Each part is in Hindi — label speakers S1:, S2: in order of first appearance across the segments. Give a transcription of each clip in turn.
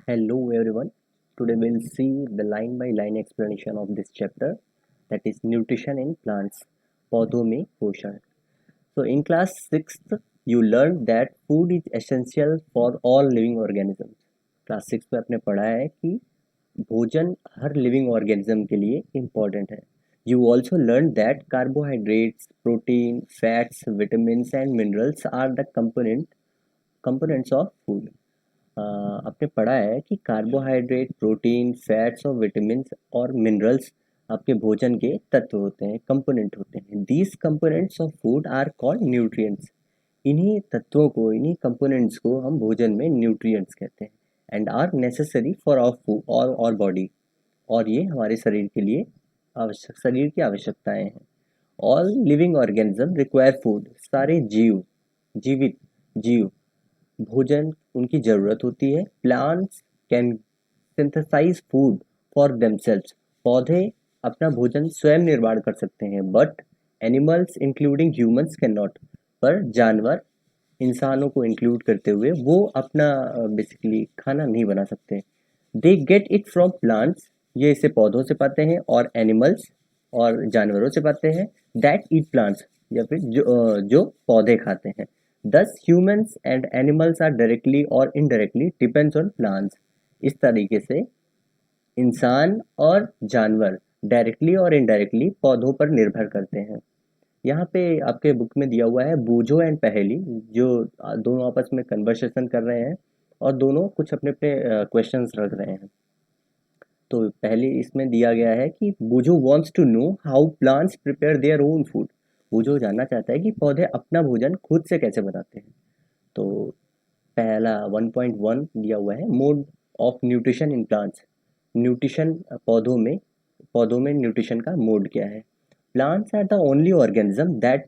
S1: Hello everyone. Today we'll see the line by line explanation of this chapter, that is nutrition in plants. पौधों में पोषण. So in class 6th you learned that food is essential for all living organisms. Class 6 में आपने पढ़ा है कि भोजन हर लिविंग ऑर्गेनिज्म के लिए इम्पॉर्टेंट है. You also learned that carbohydrates, protein, fats, vitamins and minerals are the components of food. आपने पढ़ा है कि कार्बोहाइड्रेट, प्रोटीन, फैट्स और विटामिन्स और मिनरल्स आपके भोजन के तत्व होते हैं, कंपोनेंट होते हैं. These components of food are called nutrients. इन्हीं तत्वों को, इन्हीं कंपोनेंट्स को हम भोजन में न्यूट्रिएंट्स कहते हैं. And are necessary for our food और बॉडी. और ये हमारे शरीर के लिए शरीर की आवश्यकताएं हैं. All living organism require food. सारे जीवित जीव भोजन उनकी ज़रूरत होती है. Plants can synthesise food for themselves. पौधे अपना भोजन स्वयं निर्माण कर सकते हैं. But animals including humans can not. पर जानवर, इंसानों को इंक्लूड करते हुए, वो अपना बेसिकली खाना नहीं बना सकते. They get it from plants. ये इसे पौधों से पाते हैं. और एनिमल्स और जानवरों से पाते हैं. दैट ईट प्लांट्स, या फिर जो पौधे खाते हैं. Thus, humans and animals are directly or indirectly depends on plants. इस तरीके से इंसान और जानवर डायरेक्टली और इनडायरेक्टली पौधों पर निर्भर करते हैं. यहाँ पे आपके बुक में दिया हुआ है बूझो एंड पहेली, जो दोनों आपस में कन्वर्सेशन कर रहे हैं और दोनों कुछ अपने अपने क्वेश्चंस रख रहे हैं. तो पहले इसमें दिया गया है कि Boojho wants to know how plants prepare their own food. Boojho जानना चाहता है कि पौधे अपना भोजन खुद से कैसे बनाते हैं. तो पहला 1.1 दिया हुआ है, mode of nutrition in plants. Nutrition पौधों में न्यूट्रिशन का मोड क्या है. Plants are the only organism that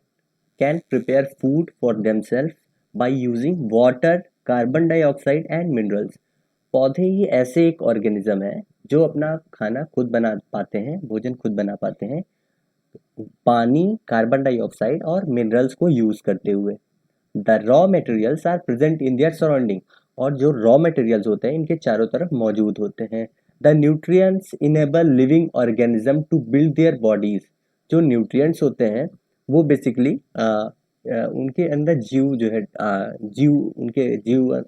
S1: can prepare food for themself by using water, carbon dioxide and minerals. पौधे ही ऐसे एक ऑर्गेनिज्म है जो अपना खाना खुद बना पाते हैं, भोजन खुद बना पाते हैं, पानी, कार्बन डाइऑक्साइड और मिनरल्स को यूज करते हुए. The raw materials are present in their surrounding. और जो रॉ मटेरियल्स होते हैं इनके चारों तरफ मौजूद होते हैं. The nutrients enable living organism to build their bodies. जो न्यूट्रिएंट्स होते हैं वो बेसिकली उनके अंदर जीव जो है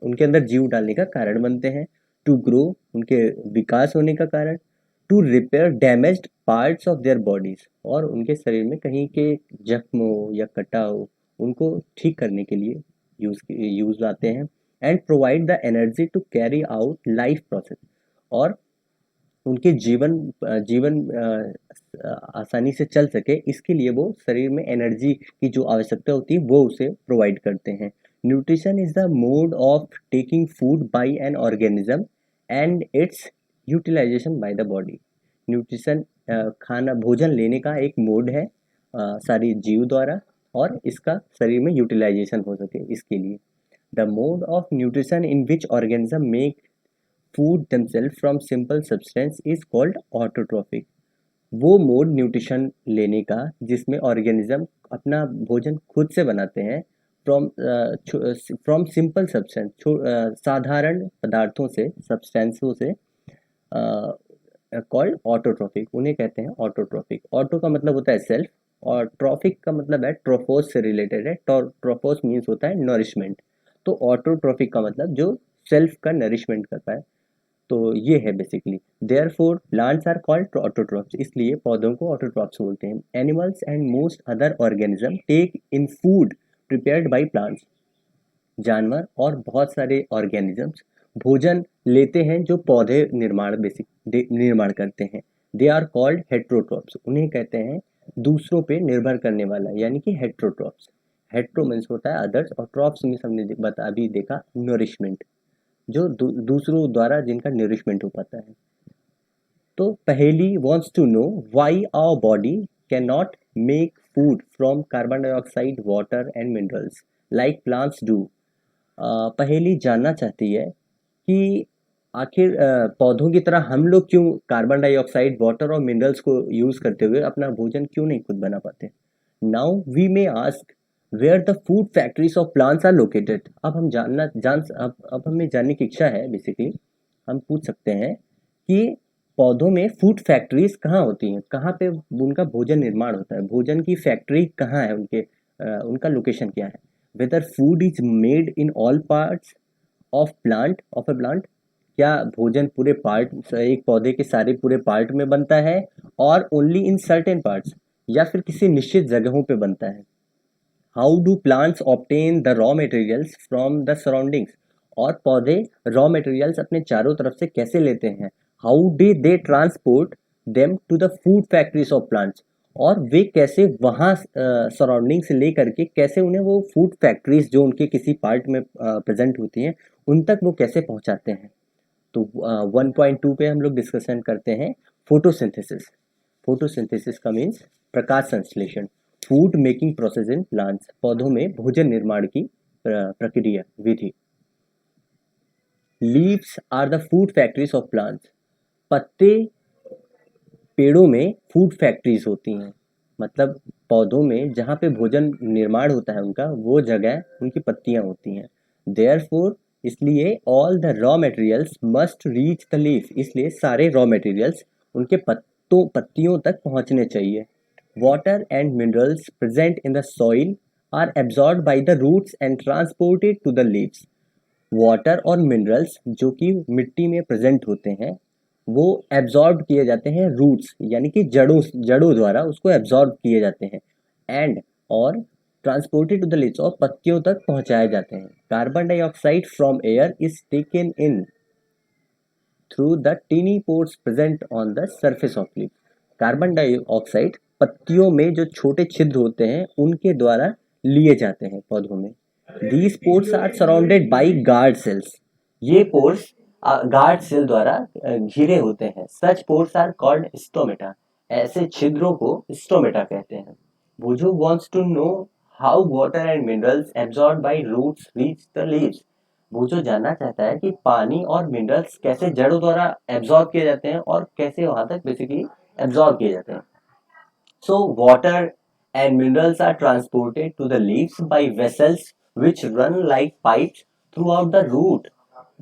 S1: उनके अंदर जीव डालने का कारण बनते हैं. टू ग्रो, उनके विकास होने का कारण. To repair damaged parts of their bodies. और उनके शरीर में कहीं के जख्म हो या कटा हो, उनको ठीक करने के लिए यूज आते हैं. And provide the energy to carry out life process. और उनके जीवन आसानी से चल सके, इसके लिए वो शरीर में एनर्जी की जो आवश्यकता होती है वो उसे प्रोवाइड करते हैं. Nutrition is the mode of taking food by an organism and its utilisation by the body. Nutrition खाना भोजन लेने का एक मोड है सारी जीव द्वारा, और इसका शरीर में यूटिलाइजेशन हो सके इसके लिए. The mode of nutrition in which organism make food themselves from simple substance is called autotrophic. वो मोड न्यूट्रिशन लेने का जिसमें ऑर्गेनिज्म अपना भोजन खुद से बनाते हैं फ्रॉम सिंपल सब्सटेंस, साधारण पदार्थों से, सब्सटेंसों से, कॉल्ड ऑटोट्रॉफिक. उन्हें कहते हैं ऑटोट्रॉफिक. ऑटो का मतलब होता है सेल्फ, और ट्रॉफिक का मतलब है ट्रोफोस से रिलेटेड है. ट्रोफोस मीन्स होता है नरिशमेंट. तो ऑटोट्रॉफिक का मतलब जो सेल्फ का नरिशमेंट करता है. तो ये है basically. Therefore plants are called autotrophs. इसलिए पौधों को ऑटोट्रॉफ्स बोलते हैं. Animals and most other organism take in food prepared by plants. जानवर और बहुत सारे ऑर्गेनिजम्स भोजन लेते हैं जो पौधे निर्माण करते हैं. They are called heterotrophs. उन्हें कहते हैं दूसरों पे निर्भर करने वाला, यानी कि हेट्रोट्रॉप्स. हेट्रो मीन्स होता है अदर्स, और ट्रॉप्स मीन्स हमने अभी देखा नरिशमेंट, जो दूसरों द्वारा जिनका नरिशमेंट हो पाता है. तो पहेली wants to know why our body cannot make food from carbon dioxide, water and minerals like plants do. पहेली जानना चाहती है कि आखिर पौधों की तरह हम लोग क्यों कार्बन डाइऑक्साइड, वाटर और मिनरल्स को यूज करते हुए अपना भोजन क्यों नहीं खुद बना पाते. Now we may ask where the food factories of plants are located. अब हमें जानने की इच्छा है बेसिकली. हम पूछ सकते हैं कि पौधों में फूड फैक्ट्रीज कहाँ होती हैं, कहाँ पे उनका भोजन निर्माण होता है, भोजन की फैक्ट्री कहाँ है, उनका लोकेशन क्या है। Whether food is made in all parts of a plant, क्या भोजन पूरे पार्ट, एक पौधे के सारे पूरे पार्ट में बनता है, और ओनली इन सर्टेन पार्ट्स, या फिर किसी निश्चित जगहों पे बनता है। How do plants obtain the raw materials from the surroundings, और पौधे रॉ मटेरियल्स अपने चारों तरफ से कैसे लेते हैं। How do they transport them to the food factories of plants, और वे कैसे वहाँ सराउंडिंग से ले करके कैसे उन्हें वो फूड फैक्ट्रीज जो उनके किसी पार्ट में प्रेजेंट होती हैं उन तक वो कैसे पहुँचाते हैं। तो 1.2 पे हम लोग डिस्कशन करते हैं फोटोसिंथेसिस। फोटोसिंथेसिस का मीन्स प्रकाश संश्लेषण। Food making process in plants, पौधों में भोजन निर्माण की प्रक्रिया विधि। Leaves are the food factories of plants, पत्ते पेड़ों में फूड फैक्ट्रीज होती हैं, मतलब पौधों में जहाँ पे भोजन निर्माण होता है उनका, वो जगह उनकी पत्तियाँ होती हैं। देयरफॉर, इसलिए all the raw materials must reach the leaf, इसलिए सारे रॉ मटेरियल्स उनके पत्तियों तक पहुँचने चाहिए। Water and minerals present in the soil are absorbed by the roots and transported to the leaves. Water और मिनरल्स जो कि मिट्टी में प्रेजेंट होते हैं वो एब्जॉर्ब किए जाते हैं रूट्स यानी कि जड़ों जड़ों द्वारा उसको एब्जॉर्ब किए जाते हैं, एंड और ट्रांसपोर्टेड टू द लीव्स, और पत्तियों तक पहुंचाए जाते हैं। Carbon dioxide from air is taken in through the tiny pores present on the surface of leaf. Carbon dioxide पत्तियों में जो छोटे छिद्र होते हैं उनके द्वारा लिए जाते हैं पौधों में। These pores are surrounded by guard cells, ये पोर्स गार्ड सेल द्वारा घिरे होते हैं। Such pores are called stomata, ऐसे छिद्रों को स्टोमेटा कहते हैं। बुझू wants to know how water and minerals absorbed by roots reach the leaves। बुझू जानना चाहता है कि पानी और मिनरल्स कैसे जड़ों द्वारा एब्जॉर्ब किए जाते हैं और कैसे वहां तक बेसिकली एब्जॉर्ब किए जाते हैं। So water and minerals are transported to the leaves by vessels which run like pipes throughout the root.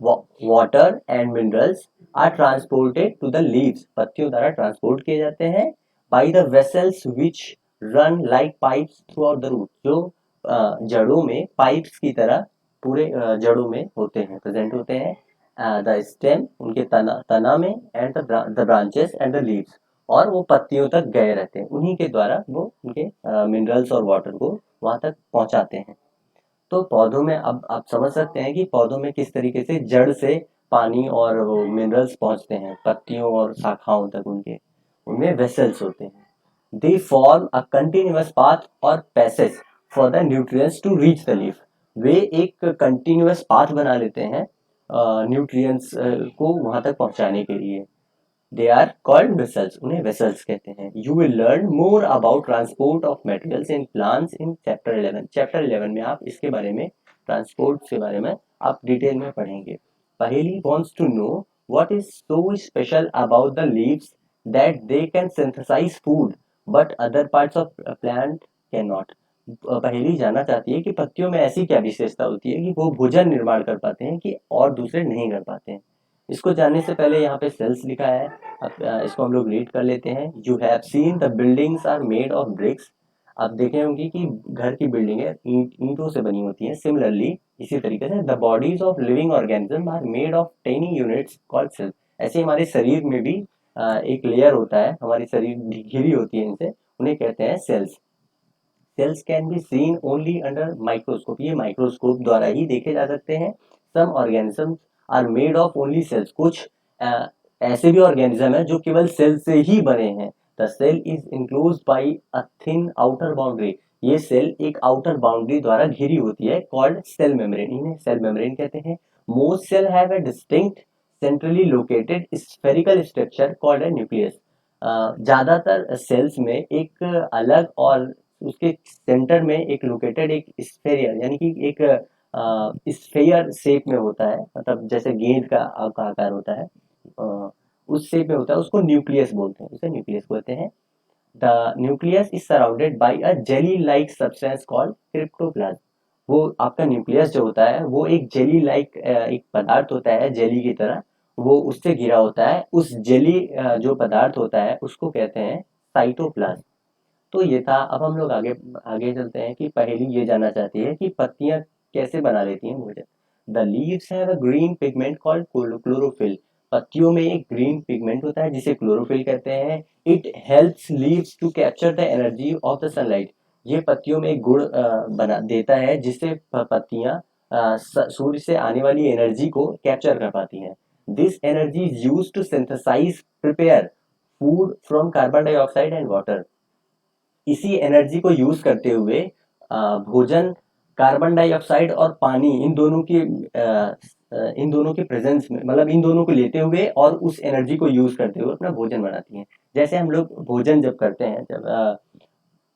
S1: Water and minerals are transported to the leaves, पत्तियों द्वारा ट्रांसपोर्ट किए जाते हैं by the vessels which run like pipes throughout the root, जो जड़ों में पाइप्स की तरह पूरे जड़ों में होते हैं, प्रेजेंट होते हैं। द स्टेम, उनके तना में, and the branches and the leaves, और वो पत्तियों तक गए रहते हैं, उन्हीं के द्वारा वो उनके मिनरल्स और वाटर को वहां तक पहुंचाते हैं। तो पौधों में अब आप समझ सकते हैं कि पौधों में किस तरीके से जड़ से पानी और वो मिनरल्स पहुंचते हैं पत्तियों और शाखाओं तक, उनके उनमें वेसल्स होते हैं। They form a continuous path और passage for the nutrients to reach the leaf, वे एक कंटिन्यूअस पाथ बना लेते हैं न्यूट्रिएंट्स को वहां तक पहुंचाने के लिए। दे आर कॉल्ड वेसल्स, उन्हें वेसल्स कहते हैं। You will learn more about transport of materials in plants in chapter 11। Chapter 11 में आप इसके बारे में, ट्रांसपोर्ट के बारे में आप डिटेल में पढ़ेंगे। पहेली wants to know what is so special about the leaves that they can synthesize food but other parts of a plant cannot। पहेली जानना चाहती है कि पत्तियों में ऐसी क्या विशेषता होती है कि वो भोजन निर्माण कर पाते हैं कि और दूसरे नहीं कर पाते हैं। इसको जानने से पहले यहाँ पे सेल्स लिखा है, इसको हम लोग रीड कर लेते हैं। You have seen the buildings are made of bricks, आप देखे होंगे कि घर की बिल्डिंगें ईंटों से बनी होती हैं। सिमिलरली, इसी तरीके से the bodies of living organism are made of tiny units called cells. ऐसे हमारे शरीर में भी एक लेयर होता है, हमारी शरीर घिरी होती है इनसे, उन्हें कहते हैं cells. Cells can be seen only under microscope, ये माइक्रोस्कोप द्वारा ही देखे जा सकते हैं। Some organism are made of only cells, कुछ ऐसे भी ऑर्गेनिज्म है जो केवल सेल से ही बने हैं। The cell is enclosed by a thin outer boundary, ये सेल एक आउटर बाउंड्री द्वारा घिरी होती है, कॉल्ड सेल मेम्ब्रेन, इन्हें सेल मेम्ब्रेन कहते हैं। Most cell have a distinct centrally located spherical structure called a nucleus. ज्यादातर सेल्स में एक अलग और उसके सेंटर में एक लोकेटेड एक स्फेयर यानी कि एक स्फेयर शेप में होता है, मतलब जैसे गेंद का आपका आकार होता है, उस शेप में होता है, उसको न्यूक्लियस बोलते हैं, उसे न्यूक्लियस बोलते हैं। The nucleus is surrounded by a jelly like substance called cytoplasm. वो आपका न्यूक्लियस जो होता है वो एक जेली लाइक एक पदार्थ होता है, जेली की तरह, वो उससे घिरा होता है, उस जेली जो पदार्थ होता है उसको कहते हैं साइटोप्लाज्म। तो ये था। अब हम लोग आगे आगे चलते हैं कि पहेली ये जानना चाहती है कि पत्तियां कैसे बना लेती हैं भोजन। The leaves have a green pigment called chlorophyll. पत्तियों में एक ग्रीन पिगमेंट होता है जिसे क्लोरोफिल कहते हैं। It helps leaves to capture the energy of the sunlight. ये पत्तियों में एक गुण बना देता है जिससे पत्तियां सूर्य से आने वाली एनर्जी को कैप्चर कर पाती हैं। This energy is use to synthesise prepare food from carbon dioxide and water. इसी एनर्जी को यूज करते हुए भोजन कार्बन डाइऑक्साइड और पानी इन दोनों के प्रेजेंस में, मतलब इन दोनों को लेते हुए और उस एनर्जी को यूज करते हुए अपना भोजन बनाती हैं। जैसे हम लोग भोजन जब करते हैं,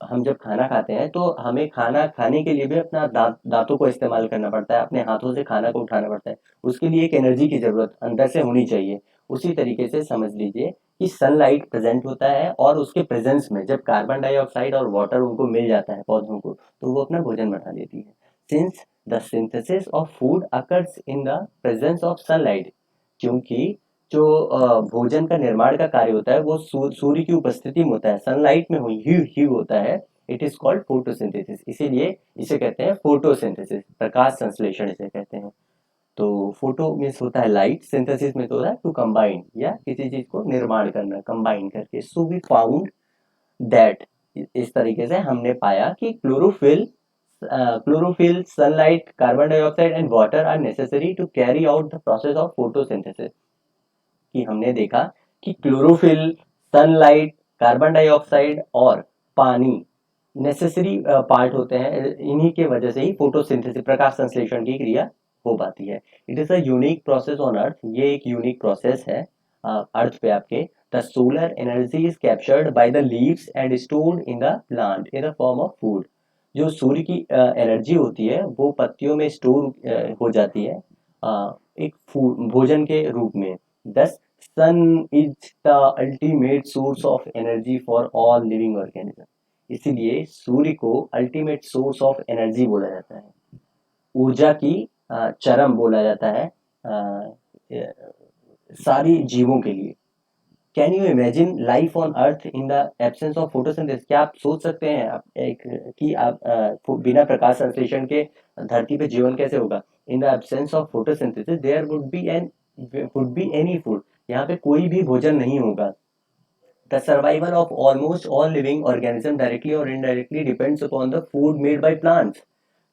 S1: हम जब खाना खाते हैं तो हमें खाना खाने के लिए भी अपना दांतों को इस्तेमाल करना पड़ता है, अपने हाथों से खाना को उठाना पड़ता है। उसके लिए एक एनर्जी की जरूरत अंदर से होनी चाहिए। उसी तरीके से समझ लीजिए कि सनलाइट प्रेजेंट होता है और उसके प्रेजेंस में जब कार्बन डाइऑक्साइड और वाटर उनको मिल जाता है पौधों को, तो वो अपना भोजन बना देती है। Since the synthesis of food occurs in the presence of sunlight, क्योंकि जो भोजन का निर्माण का कार्य होता है वो सूर्य की उपस्थिति में होता है, सनलाइट में ही होता है। It is called photosynthesis. इसीलिए इसे कहते हैं फोटोसिंथेसिस, प्रकाश संश्लेषण इसे कहते हैं। तो फोटो मीन्स होता है लाइट, सिंथेसिस में तो होता है टू कंबाइन, या किसी चीज को निर्माण करना कंबाइन करके। सो वी फाउंड दैट, इस तरीके से हमने पाया कि chlorophyll, sunlight, carbon dioxide and water are necessary to carry out the process of photosynthesis. कि हमने देखा कि क्लोरोफिल, सनलाइट, कार्बन डाइऑक्साइड और पानी नेसेसरी पार्ट होते हैं। इन्हीं के वजह से ही फोटोसिंथेसिस, प्रकाश संश्लेषण की क्रिया हो पाती है। It is a unique process on earth. ये एक यूनिक प्रोसेस है अर्थ पे आपके। The solar energy is captured by the leaves and stored in the plant in the form of food. जो सूर्य की एनर्जी होती है वो पत्तियों में स्टोर हो जाती है एक फूड भोजन के रूप में। This sun is the ultimate source of energy for all living organism. इसीलिए सूर्य को अल्टीमेट सोर्स ऑफ एनर्जी बोला जाता है, ऊर्जा की चरम बोला जाता है सारी जीवों के लिए। Can you imagine life on earth in the absence of photosynthesis? क्या आप सोच सकते हैं आप एक कि आप बिना प्रकाश संश्लेषण के धरती पे जीवन कैसे होगा? In the absence of photosynthesis there would be any food. यहाँ पे कोई भी भोजन नहीं होगा। The survival of almost all living organism directly और indirectly depends upon the food made by plants.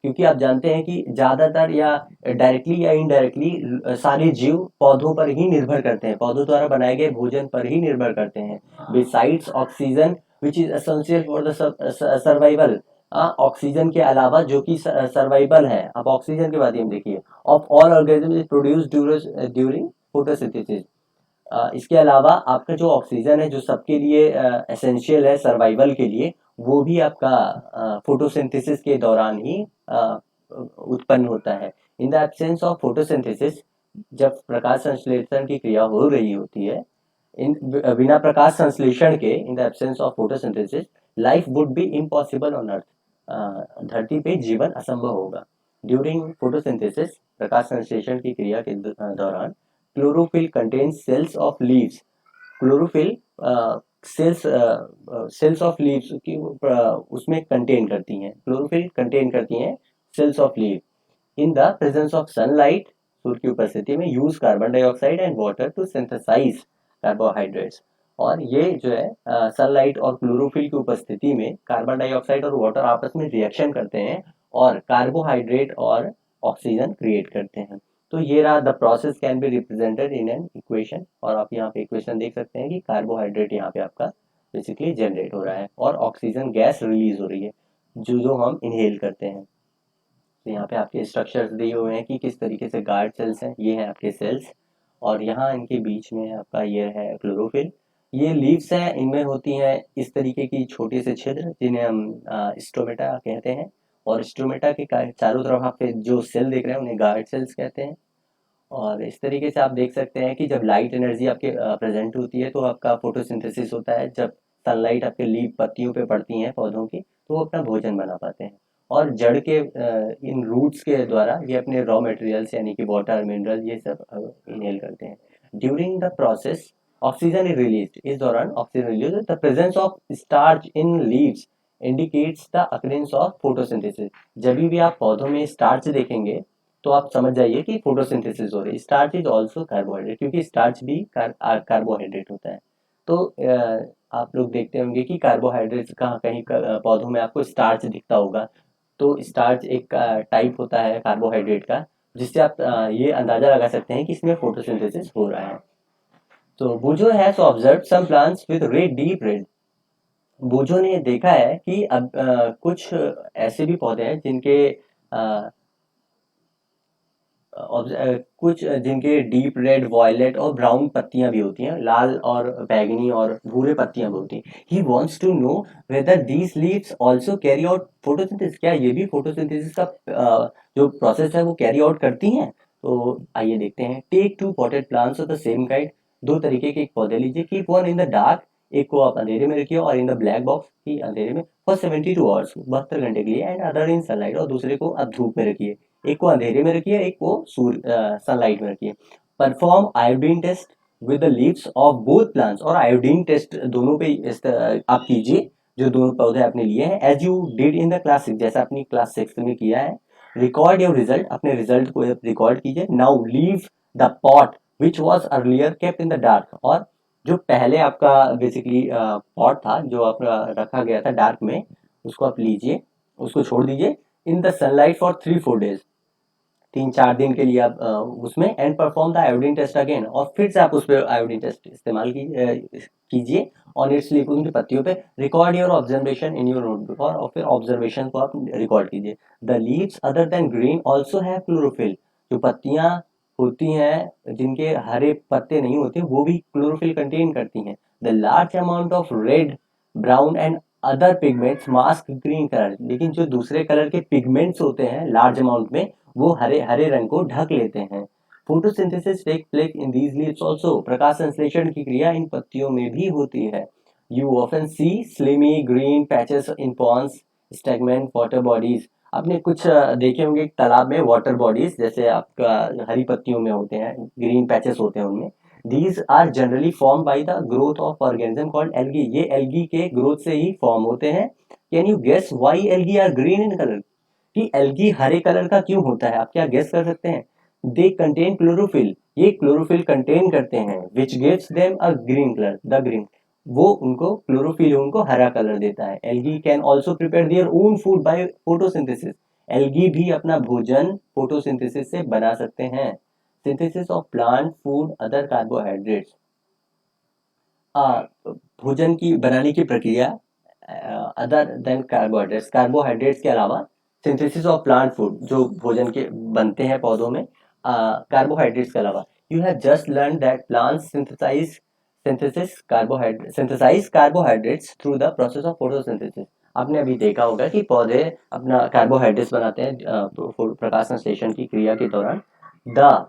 S1: क्योंकि आप जानते हैं कि ज्यादातर या डायरेक्टली या इनडायरेक्टली सारे जीव पौधों पर ही निर्भर करते हैं, पौधों द्वारा बनाए गए भोजन पर ही निर्भर करते हैं। Besides oxygen which is essential for the survival, oxygen के अलावा जो कि सर्वाइवल है, अब ऑक्सीजन के बाद ही हम देखिए, of all organism is produce during photosynthesis. इसके अलावा आपका जो ऑक्सीजन है जो सबके लिए एसेंशियल है सर्वाइवल के लिए, वो भी आपका फोटोसिंथेसिस के दौरान ही उत्पन्न होता है। इन द एब्सेंस ऑफ फोटोसिंथेसिस, जब प्रकाश संश्लेषण की क्रिया हो रही होती है, इन बिना प्रकाश संश्लेषण के, इन the absence of photosynthesis, life would be impossible on earth. धरती पे जीवन असंभव होगा। ड्यूरिंग फोटोसिंथेसिस, प्रकाश संश्लेषण की क्रिया के दौरान, chlorophyll contains cells of leaves. Chlorophyll cells cells of leaves की उसमें कंटेन करती हैं, क्लोरोफिल कंटेन करती हैं cells of leaf. In the presence of sunlight, सूर्य की उपस्थिति में, use carbon dioxide and water to synthesize carbohydrates. और ये जो है सनलाइट और क्लोरोफिल की उपस्थिति में कार्बन डाइऑक्साइड और वाटर आपस में रिएक्शन करते हैं और कार्बोहाइड्रेट और ऑक्सीजन क्रिएट करते हैं। तो ये रहा, the process can be represented in an equation. और आप यहाँ पे इक्वेशन देख सकते हैं कि कार्बोहाइड्रेट यहाँ पे आपका बेसिकली जनरेट हो रहा है और ऑक्सीजन गैस रिलीज हो रही है जो जो हम इनहेल करते हैं। तो यहाँ पे आपके स्ट्रक्चर्स दिए हुए हैं कि किस तरीके से गार्ड सेल्स हैं, ये हैं आपके सेल्स, और यहाँ इनके बीच में आपका ये है क्लोरोफिल। ये लीव्स हैं, इनमें होती हैं इस तरीके की छोटे से छिद्र जिन्हें हम स्टोमेटा कहते हैं। और स्टोमेटा के चारों तरफ आप पे जो सेल देख रहे हैं उन्हें गार्ड सेल्स कहते हैं। और इस तरीके से आप देख सकते हैं कि जब लाइट एनर्जी आपके प्रेजेंट होती है तो आपका फोटोसिंथेसिस होता है। जब सनलाइट आपके लीफ पत्तियों पे पड़ती हैं पौधों की, तो वो अपना भोजन बना पाते हैं। और जड़ के इन रूट्स के द्वारा ये अपने रॉ मटेरियल्स यानी कि वाटर, मिनरल, ये सब इनहेल करते हैं। During the process oxygen is released, इस दौरान oxygen release, the presence of starch in leaves indicates the occurrence of photosynthesis. जब भी आप पौधों में स्टार्च देखेंगे तो आप समझ जाइए कि फोटोसिंथेसिस हो रही है। स्टार्च इज ऑल्सो कार्बोहाइड्रेट, क्योंकि स्टार्च भी कार्बोहाइड्रेट होता है। तो आप लोग देखते होंगे कि कार्बोहाइड्रेट्स कहाँ कहीं पौधों में आपको स्टार्च दिखता होगा। तो स्टार्च एक टाइप होता है कार्बोहाइड्रेट का, जिससे आप ये अंदाजा लगा सकते हैं कि इसमें फोटोसिंथेसिस हो रहा है। तो Boojho has observed some plants with red, deep red. Boojho ने देखा है कि अब कुछ ऐसे भी पौधे हैं जिनके अ, कुछ जिनके डीप रेड, वॉयलेट और ब्राउन पत्तियां भी होती हैं, लाल और बैगनी और भूरे पत्तियां भी होती हैं। He wants to know whether these leaves also carry out photosynthesis, क्या ये भी फोटोसिंथेसिस का जो प्रोसेस है वो कैरी आउट करती हैं। तो आइए देखते हैं। Take two potted plants of the same kind, दो तरीके के एक पौधे लीजिए। Keep one in the dark, एक को आप अंधेरे में रखिए, और इन द ब्लैक बॉक्स की अंधेरे में, फॉर 72 आवर्स, 72 घंटे के लिए, एंड अदर इन सनलाइट, और दूसरे को आप धूप में रखिए। एक को अंधेरे में रखिए, एक को सनलाइट में रखिए। Perform iodine test with the leaves of both plants, और आयोडीन टेस्ट दोनों पे आप कीजिए जो दोनों पौधे आपने लिए हैं, as you did in the class 6, जैसा अपनी क्लास 6 में किया है। रिकॉर्ड योर रिजल्ट, अपने रिजल्ट को रिकॉर्ड कीजिए। Now leave the pot which was earlier kept in the dark, और जो पहले आपका बेसिकली पॉट था जो आपका रखा गया था डार्क में, उसको आप लीजिए, उसको छोड़ दीजिए in the sunlight for 3-4 days, 3-4 दिन के लिए आप उसमें, and perform the iodine test again, और फिर से आप उस पर आयोडीन टेस्ट इस्तेमाल कीजिए ऑन इट्स लीफ, उनकी पत्तियों पे। Record your observation in your notebook, और फिर ऑब्जर्वेशन को आप रिकॉर्ड कीजिए। The leaves other than green also have chlorophyll, जो पत्तियां होती हैं जिनके हरे पत्ते नहीं होते वो भी क्लोरोफिल कंटेन करती हैं। The large amount of red, brown and other pigments mask green colour, लेकिन जो दूसरे कलर के पिगमेंट्स होते हैं लार्ज अमाउंट में, वो हरे हरे रंग को ढक लेते हैं। Photosynthesis take place in these leaves also, प्रकाश संश्लेषण की क्रिया इन पत्तियों में भी होती है। You often see slimy green patches in ponds, stagnant water bodies, आपने कुछ देखे होंगे तालाब में वाटर बॉडीज, जैसे आपका हरी पत्तियों में होते हैं, ग्रीन पैचेस होते हैं उनमें। These are generally form by the growth of organism called algae, ये एल्गी के ग्रोथ से ही फॉर्म होते हैं। Can you guess why algae are green in colour, कि एल्गी हरे कलर का क्यों होता है, आप क्या गेस कर सकते हैं। दे कंटेन क्लोरोफिल, ये क्लोरोफिल कंटेन करते हैं, which gives them a green colour, the green, वो उनको क्लोरोफिल उनको हरा कलर देता है। Algae can also prepare their own food by photosynthesis, algae भी अपना भोजन फोटोसिंथेसिस से बना सकते हैं। Synthesis of plant food other carbohydrates, भोजन की बनाने की प्रक्रिया अदर देन कार्बोहाइड्रेट्स, कार्बोहाइड्रेट्स के अलावा सिंथेसिस ऑफ प्लांट फूड, जो भोजन के बनते हैं पौधों में कार्बोहाइड्रेट्स के अलावा। You have just learn that plants synthesise carbohydrates through the process of photosynthesis. आपने अभी देखा होगा कि पौधे अपना कार्बोहाइड्रेट्स बनाते हैं प्रकाश संश्लेषण की क्रिया के दौरान। The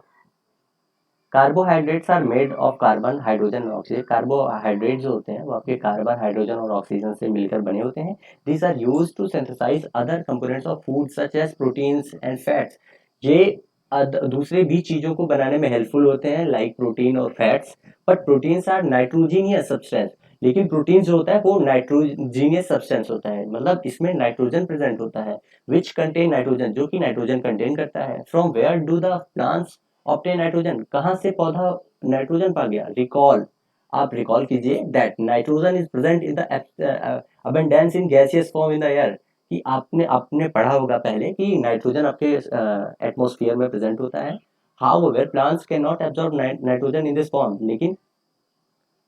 S1: carbohydrates are made of carbon, hydrogen और ऑक्सीजन, कार्बोहाइड्रेट जो होते हैं वो आपके कार्बन, हाइड्रोजन और ऑक्सीजन से मिलकर बने होते हैं। These are used to synthesise other components of food such as proteins and fats, ये दूसरे भी चीजों को बनाने में हेल्पफुल होते हैं, लाइक प्रोटीन और fats. But proteins are nitrogenous substance, लेकिन प्रोटीन जो होता है वो नाइट्रोजीनियस सब्सटेंस होता है, मतलब इसमें नाइट्रोजन प्रेजेंट होता है, विच कंटेन नाइट्रोजन, जो कि नाइट्रोजन कंटेन करता है। From where do the plants obtain nitrogen, कहाँ से पौधा नाइट्रोजन पा गया। रिकॉल, आप रिकॉल कीजिए that nitrogen is present in the abundance in gaseous form in the air, कि आपने आपने पढ़ा होगा पहले कि नाइट्रोजन आपके एटमॉस्फेयर में प्रेजेंट होता है। However plants can not absorb nitrogen in this form, लेकिन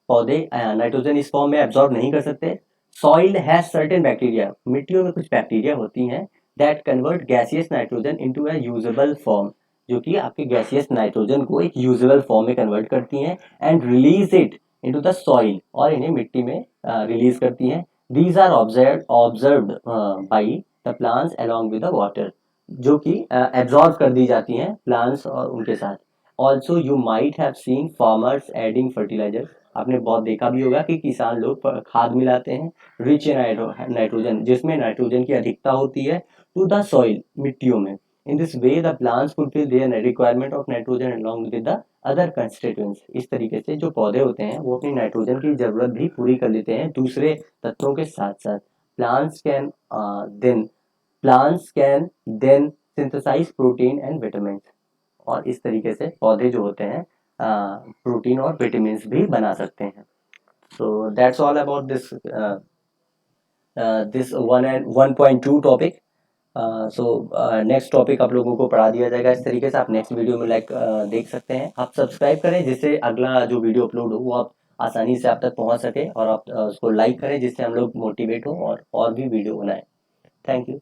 S1: पौधे नाइट्रोजन इस फॉर्म में एब्जॉर्ब नहीं कर सकते। सॉइल हैज सर्टेन बैक्टीरिया, मिट्टियों में कुछ बैक्टीरिया होती हैं, that convert gaseous nitrogen into a usable form, जो कि आपके गैसियस नाइट्रोजन को एक यूजेबल फॉर्म में कन्वर्ट करती हैं, and release it into the soil, और इन्हें मिट्टी में रिलीज करती हैं। These are observed by the plants along with the water, जो कि एब्जॉर्ब कर दी जाती हैं प्लांट्स और उनके साथ। Also you might have seen farmers adding fertiliser, आपने बहुत देखा भी होगा कि किसान लोग खाद मिलाते हैं, रिच नाइट्रोजन, जिसमें नाइट्रोजन की अधिकता होती है, टू द सॉइल, मिट्टियों में, In this way the plants fulfill their requirement of nitrogen along with the other constituents. इस तरीके से जो पौधे होते हैं वो अपनी नाइट्रोजन की जरूरत भी पूरी कर लेते हैं दूसरे तत्वों के साथ साथ. Plants can then plants can then synthesize protein and vitamins. और इस तरीके से पौधे जो होते हैं प्रोटीन और विटामिन भी बना सकते हैं. So that's all about this 1.2 topic. So next topic आप लोगों को पढ़ा दिया जाएगा इस तरीके से. आप नेक्स्ट वीडियो में देख सकते हैं. आप सब्सक्राइब करें जिससे अगला जो वीडियो अपलोड हो वो आप आसानी से आप तक पहुंच सके, और आप उसको लाइक करें जिससे हम लोग मोटिवेट हो और भी वीडियो बनाएं. Thank you.